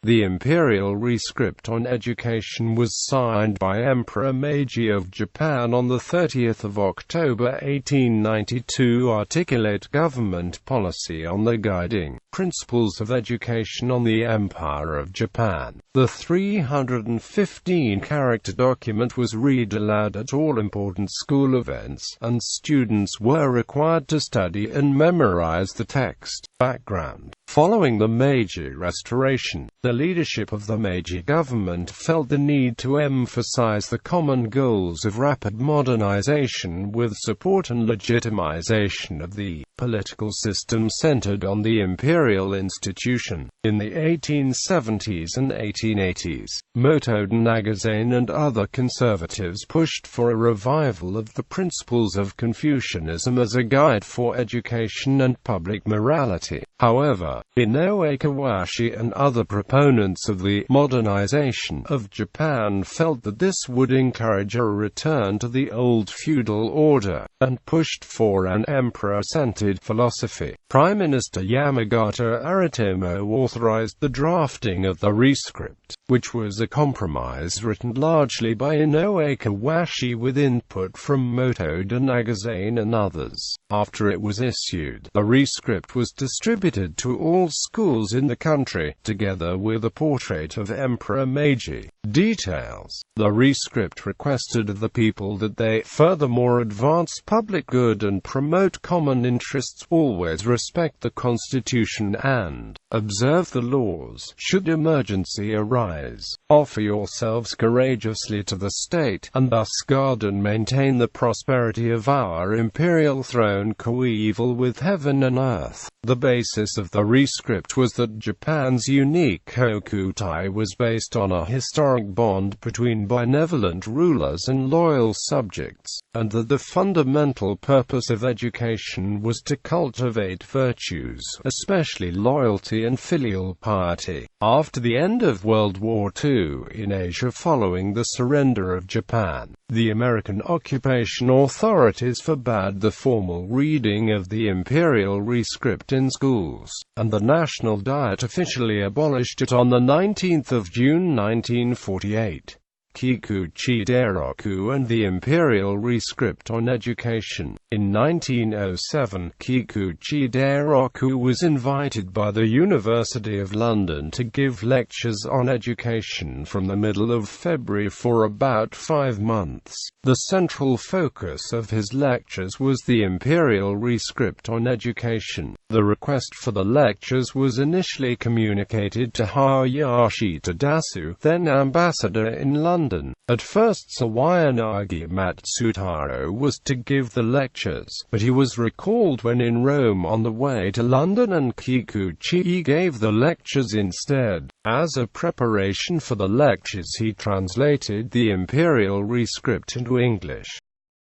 The Imperial Rescript on Education was signed by Emperor Meiji of Japan on 30 October 1892 to articulate government policy on the guiding principles of education on the Empire of Japan. The 315-character document was read aloud at all important school events, and students were required to study and memorize the text. Background: following the Meiji Restoration, the leadership of the Meiji government felt the need to emphasize the common goals of rapid modernization with support and legitimization of the political system centered on the imperial institution. In the 1870s and 1880s, Motode Nagazane and other conservatives pushed for a revival of the principles of Confucianism as a guide for education and public morality. However, Inoue Kawashi and other proponents of the modernization of Japan felt that this would encourage a return to the old feudal order, and pushed for an emperor-centered philosophy. Prime Minister Yamagata Aritomo authorized the drafting of the Rescript, which was a compromise written largely by Inoue Kawashi with input from Motode Nagazane and others. After it was issued, the Rescript was distributed to all schools in the country, together with a portrait of Emperor Meiji. Details: the Rescript requested of the people that they, furthermore, advance public good and promote common interests, always respect the Constitution and observe the laws. Should emergency arise, offer yourselves courageously to the state, and thus guard and maintain the prosperity of our imperial throne, coeval with heaven and earth. The basis of the Rescript was that Japan's unique Hokutai was based on a historic bond between benevolent rulers and loyal subjects, and that the fundamental purpose of education was to cultivate virtues, especially loyalty and filial piety. After the end of World War II in Asia following the surrender of Japan, the American occupation authorities forbade the formal reading of the Imperial Rescript in schools, and the National Diet officially abolished it on 19 June 1948. Kikuchi Deroku and the Imperial Rescript on Education. In 1907, Kikuchi Deroku was invited by the University of London to give lectures on education from the middle of February for about 5 months. The central focus of his lectures was the Imperial Rescript on Education. The request for the lectures was initially communicated to Hayashi Tadasu, then ambassador in London. At first Sawayanagi Matsutaro was to give the lectures, but he was recalled when in Rome on the way to London, and Kikuchi gave the lectures instead. As a preparation for the lectures, he translated the Imperial Rescript into English.